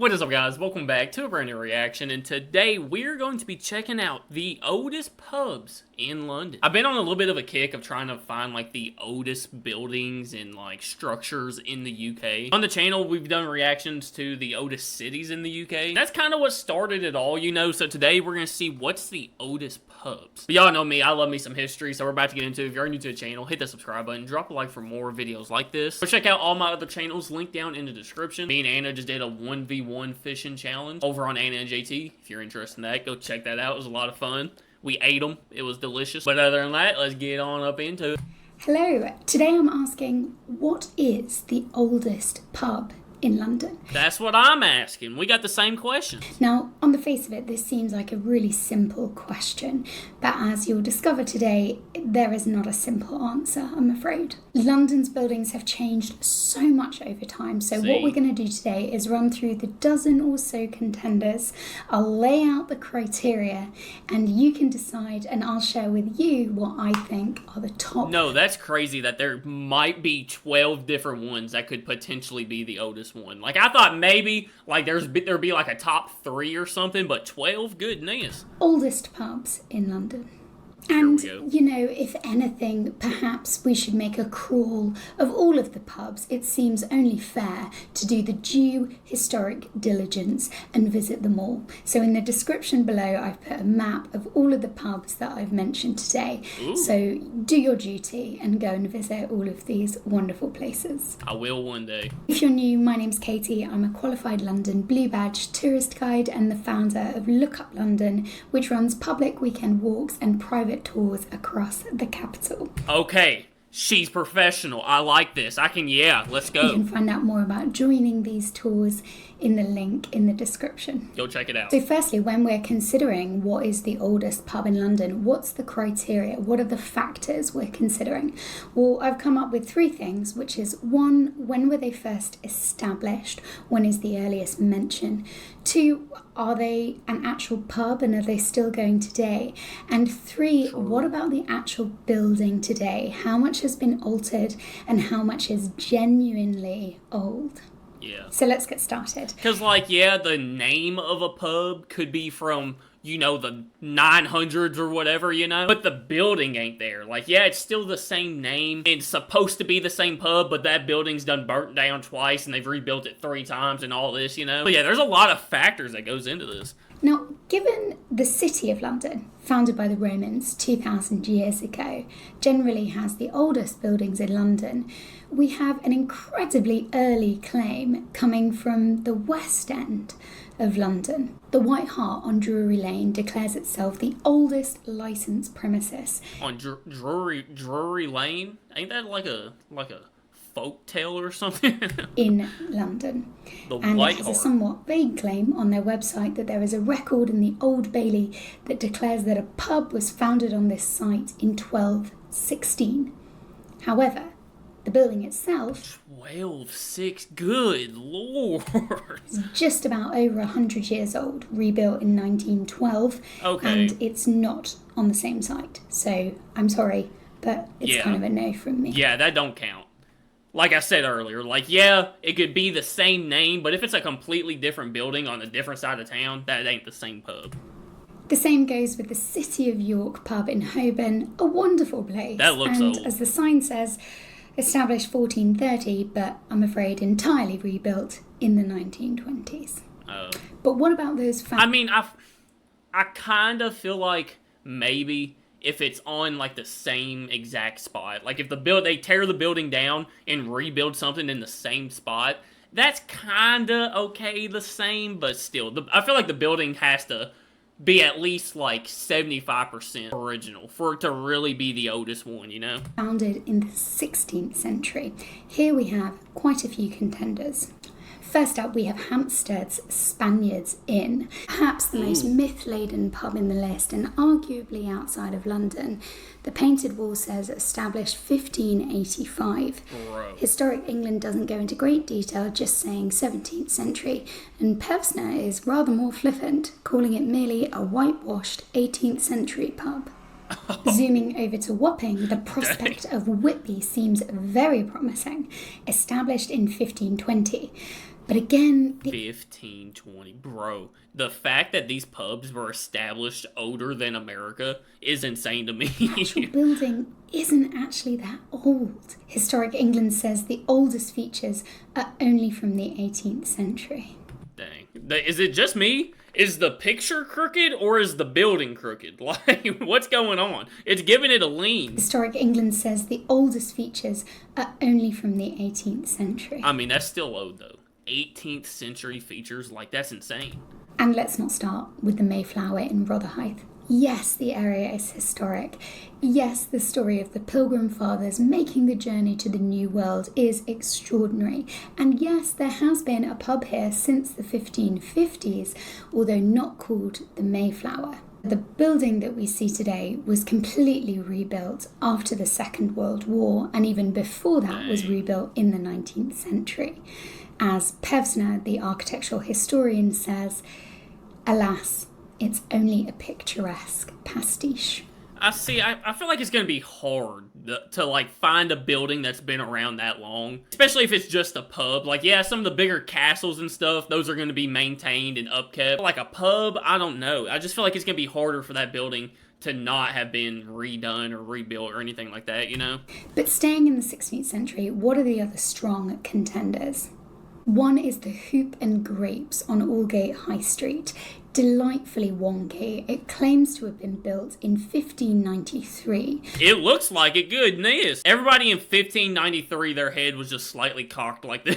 What is up, guys? Welcome back to a brand new reaction, and today we're going to be checking out the oldest pubs in London. I've been on a little bit of a kick of trying to find like the oldest buildings and like structures in the UK. On the channel, we've done reactions to the oldest cities in the UK. That's kind of what started it all, you know, so today we're going to see what's the oldest pubs. But y'all know me, I love me some history, so we're about to get into it. If you're new to the channel, hit that subscribe button, drop a like for more videos like this. Go check out all my other channels, linked down in the description. Me and Anna just did a 1v1 fishing challenge over on Anna and JT. If you're interested in that, go check that out. It was a lot of fun. We ate them. It was delicious. But other than that, let's get on up into it. Hello. Today I'm asking, what is the oldest pub in London? That's what I'm asking. We got the same questions. Now, on the face of it, this seems like a really simple question, but as you'll discover today, there is not a simple answer, I'm afraid. London's buildings have changed so much over time, so what we're going to do today is run through the dozen or so contenders. I'll lay out the criteria, and you can decide, and I'll share with you what I think are the top. No, that's crazy that there might be 12 different ones that could potentially be the oldest one. Like, I thought maybe like there'd be like a top 3 or something, but 12? Goodness. Oldest pubs in London. And, you know, if anything, perhaps we should make a crawl of all of the pubs. It seems only fair to do the due historic diligence and visit them all. So in the description below, I've put a map of all of the pubs that I've mentioned today. Ooh. So do your duty and go and visit all of these wonderful places. I will one day. If you're new, my name's Katie. I'm a qualified London Blue Badge tourist guide and the founder of Look Up London, which runs public weekend walks and private tours across the capital. Okay, she's professional. I like this. Yeah, let's go. You can find out more about joining these tours in the link in the description. Go check it out. So firstly, when we're considering what is the oldest pub in London, what's the criteria? What are the factors we're considering? Well, I've come up with 3 things, which is 1, when were they first established? When is the earliest mention? 2, are they an actual pub and are they still going today? And 3, what about the actual building today? How much has been altered and how much is genuinely old? Yeah. So let's get started. Because, like, yeah, the name of a pub could be from, you know, the 900s or whatever, you know? But the building ain't there. Like, yeah, it's still the same name. It's supposed to be the same pub, but that building's done burnt down twice and they've rebuilt it 3 times and all this, you know? But yeah, there's a lot of factors that goes into this. Now, given the city of London, founded by the Romans 2,000 years ago, generally has the oldest buildings in London, we have an incredibly early claim coming from the West End of London. The White Hart on Drury Lane declares itself the oldest licensed premises. On Drury Lane? Ain't that like a folk tale or something? In London. And it has a somewhat vague claim on their website that there is a record in the Old Bailey that declares that a pub was founded on this site in 1216. However, the building itself... 12/6, good lord! It's just about over 100 years old, rebuilt in 1912. Okay. And it's not on the same site. So, I'm sorry, but it's kind of a no from me. Yeah, that don't count. Like I said earlier, like, yeah, it could be the same name, but if it's a completely different building on a different side of town, that ain't the same pub. The same goes with the City of York pub in Holborn, a wonderful place. That looks old. And as the sign says, established 1430, but I'm afraid entirely rebuilt in the 1920s. But what about those facts? I mean, I kind of feel like maybe... if it's on, like, the same exact spot. Like, if they tear the building down and rebuild something in the same spot, that's kinda okay the same, but still. I feel like the building has to be at least, like, 75% original for it to really be the oldest one, you know? Founded in the 16th century. Here we have quite a few contenders. First up, we have Hampstead's Spaniards Inn, perhaps the most myth-laden pub in the list and arguably outside of London. The painted wall says established 1585. Bro. Historic England doesn't go into great detail, just saying 17th century, and Pevsner is rather more flippant, calling it merely a whitewashed 18th century pub. Zooming over to Wapping, the prospect of Whitby seems very promising. Established in 1520. But again, 1520, bro. The fact that these pubs were established older than America is insane to me. the actual building isn't actually that old. Historic England says the oldest features are only from the 18th century. Dang. Is it just me? Is the picture crooked or is the building crooked? Like, what's going on? It's giving it a lean. Historic England says the oldest features are only from the 18th century. I mean, that's still old, though. 18th century features, like, that's insane. And let's not start with the Mayflower in Rotherhithe. Yes, the area is historic. Yes, the story of the Pilgrim Fathers making the journey to the New World is extraordinary. And yes, there has been a pub here since the 1550s, although not called the Mayflower. The building that we see today was completely rebuilt after the Second World War, and even before that was rebuilt in the 19th century. As Pevsner, the architectural historian, says, alas, it's only a picturesque pastiche. I feel like it's going to be hard to, like, find a building that's been around that long. Especially if it's just a pub. Like, yeah, some of the bigger castles and stuff, those are going to be maintained and upkept. Like a pub, I don't know. I just feel like it's going to be harder for that building to not have been redone or rebuilt or anything like that, you know? But staying in the 16th century, what are the other strong contenders? One is the Hoop and Grapes on Aldgate High Street. Delightfully wonky. It claims to have been built in 1593. It looks like it, goodness. Everybody in 1593, their head was just slightly cocked like this.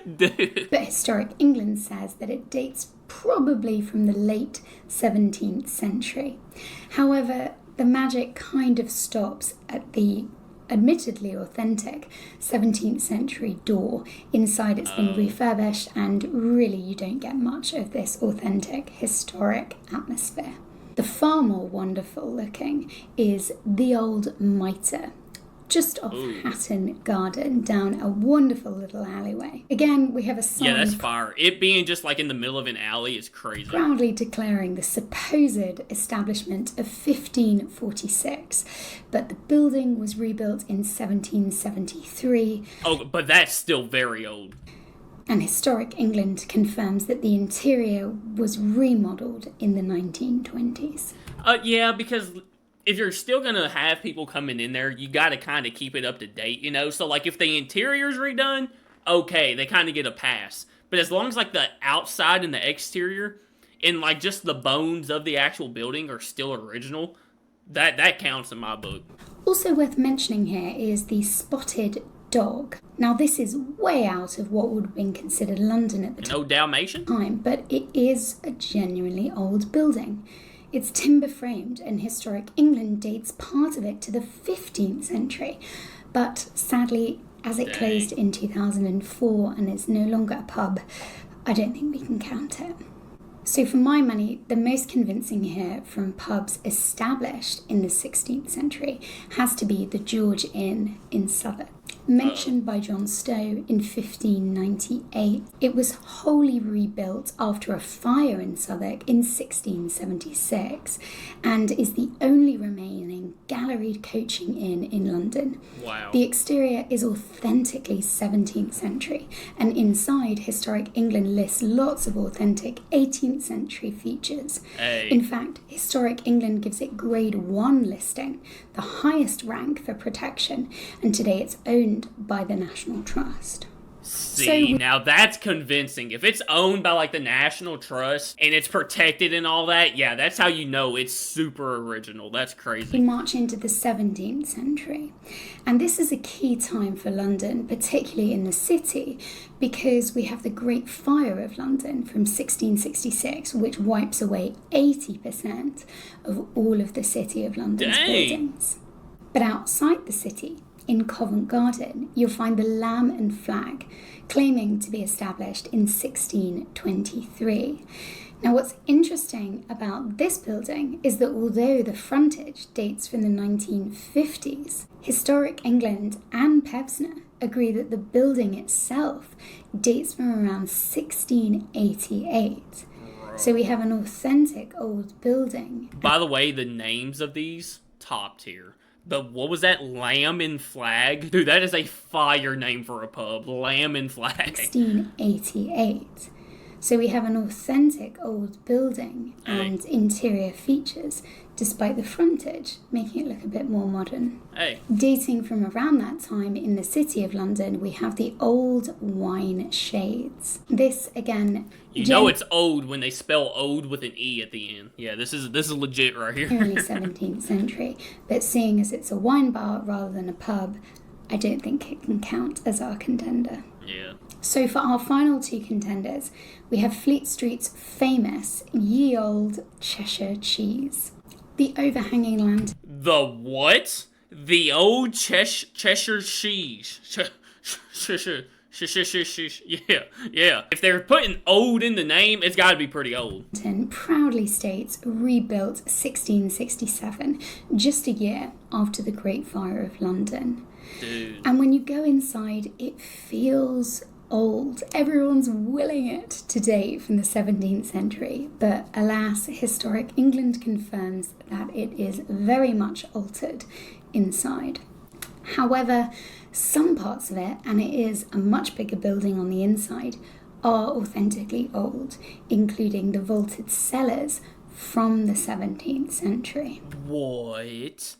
Dude. But Historic England says that it dates probably from the late 17th century. However, the magic kind of stops at the admittedly authentic 17th century door. Inside it's been refurbished, and really you don't get much of this authentic historic atmosphere. The far more wonderful looking is the Old Mitre, just off Hatton Garden, down a wonderful little alleyway. Again, we have a sign. Yeah, that's fire. It being just like in the middle of an alley is crazy. Proudly declaring the supposed establishment of 1546, but the building was rebuilt in 1773. Oh, but that's still very old. And Historic England confirms that the interior was remodeled in the 1920s. Yeah, because if you're still gonna have people coming in there, you gotta kind of keep it up to date, you know? So, like, if the interior's redone, okay, they kind of get a pass. But as long as, like, the outside and the exterior and, like, just the bones of the actual building are still original, that counts in my book. Also worth mentioning here is the Spotted Dog. Now, this is way out of what would have been considered London at the No Dalmatian? time, but it is a genuinely old building. It's timber framed, and Historic England dates part of it to the 15th century. But sadly, as it closed in 2004 and is no longer a pub, I don't think we can count it. So for my money, the most convincing here from pubs established in the 16th century has to be the George Inn in Southwark. Mentioned by John Stowe in 1598, it was wholly rebuilt after a fire in Southwark in 1676 and is the only remaining galleried coaching inn in London. Wow. The exterior is authentically 17th century, and inside, Historic England lists lots of authentic 18th century features. Hey. In fact, Historic England gives it Grade 1 listing, the highest rank for protection, and today it's owned by the National Trust. See, now that's convincing. If it's owned by, like, the National Trust and it's protected and all that, yeah, that's how you know it's super original. That's We crazy. march into the 17th century, and this is a key time for London, particularly in the city, because we have the Great Fire of London from 1666, which wipes away 80% of all of the City of London's buildings. But outside the city, in Covent Garden, you'll find the Lamb and Flag, claiming to be established in 1623. Now, what's interesting about this building is that although the frontage dates from the 1950s, Historic England and Pevsner agree that the building itself dates from around 1688. So we have an authentic old building. By the way, the names of these, top tier. What was that? Lamb and Flag? Dude, that is a fire name for a pub. Lamb and Flag. 1688. So we have an authentic old building and interior features, despite the frontage, making it look a bit more modern. Hey. Dating from around that time in the City of London, we have the old wine shades. This, again... You know it's old when they spell old with an E at the end. Yeah, this is legit right here. Early 17th century. But seeing as it's a wine bar rather than a pub, I don't think it can count as our contender. Yeah. So for our final two contenders, we have Fleet Street's famous ye old Cheshire cheese. The overhanging land. The what? The old Cheshire cheese. Yeah. If they're putting old in the name, it's got to be pretty old. Proudly states rebuilt 1667, just a year after the Great Fire of London. Dude. And when you go inside, it feels old. Everyone's willing it to date from the 17th century, but alas, historic England confirms that it is very much altered inside. However, some parts of it, and it is a much bigger building on the inside, are authentically old, including the vaulted cellars from the 17th century. What?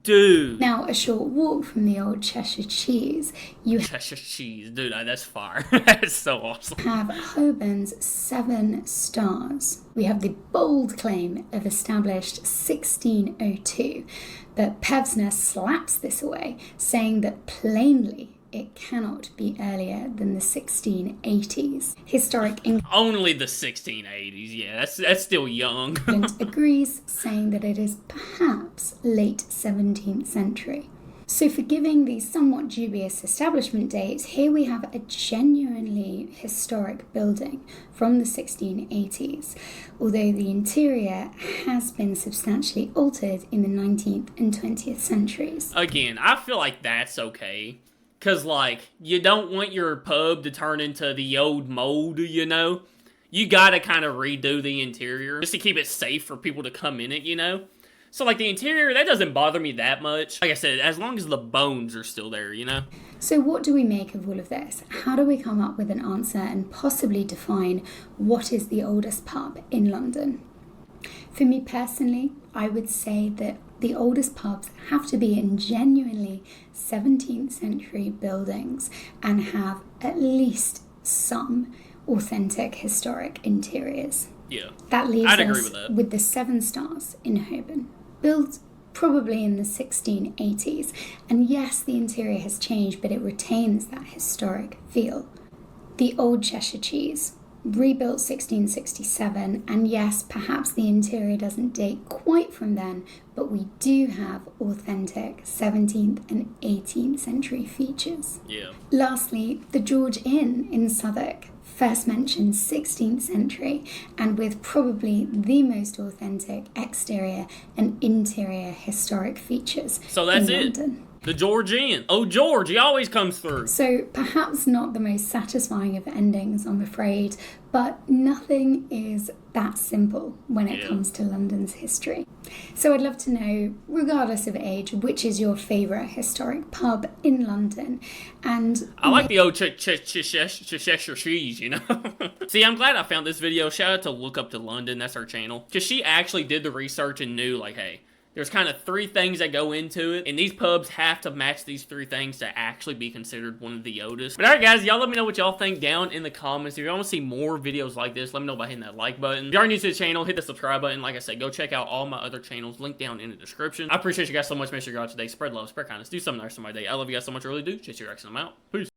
Dude. Now, a short walk from the old Cheshire cheese, you Cheshire cheese. Dude, that's fire. That's so awesome. have Holborn's 7 stars. We have the bold claim of established 1602, but Pevsner slaps this away, saying that plainly it cannot be earlier than the 1680s. Historic England Only the 1680s. Yeah, that's still young. agrees, saying that it is perhaps late 17th century. So for giving these somewhat dubious establishment dates, here we have a genuinely historic building from the 1680s, although the interior has been substantially altered in the 19th and 20th centuries. Again, I feel like that's okay. Because, like, you don't want your pub to turn into the old mold, you know? You gotta kind of redo the interior just to keep it safe for people to come in it, you know? So, like, the interior, that doesn't bother me that much. Like I said, as long as the bones are still there, you know? So what do we make of all of this? How do we come up with an answer and possibly define what is the oldest pub in London? For me personally, I would say that the oldest pubs have to be in genuinely 17th century buildings and have at least some authentic historic interiors. Yeah. That leaves I'd agree us with that. with the 7 stars in Holborn, built probably in the 1680s. And yes, the interior has changed, but it retains that historic feel. The old Cheshire cheese, rebuilt 1667, and yes, perhaps the interior doesn't date quite from then, but we do have authentic 17th and 18th century features. Yeah. Lastly, the George Inn in Southwark, first mentioned 16th century, and with probably the most authentic exterior and interior historic features. So that's in it. London. The George Inn. Oh, George, he always comes through. So perhaps not the most satisfying of endings, I'm afraid, but nothing is that simple when it comes to London's history. So I'd love to know, regardless of age, which is your favourite historic pub in London? And I like the old Cheshire cheese, you know? See, I'm glad I found this video. Shout out to Look Up to London. That's her channel. Because she actually did the research and knew, like, hey, there's kind of 3 things that go into it, and these pubs have to match these 3 things to actually be considered one of the oldest. But alright guys, y'all let me know what y'all think down in the comments. If you want to see more videos like this, let me know by hitting that like button. If you are new to the channel, hit the subscribe button. Like I said, go check out all my other channels, link down in the description. I appreciate you guys so much. Make sure you go out today, spread love, spread kindness, do something nice for my day. I love you guys so much, I really do. JTReacts, and I'm out. Peace.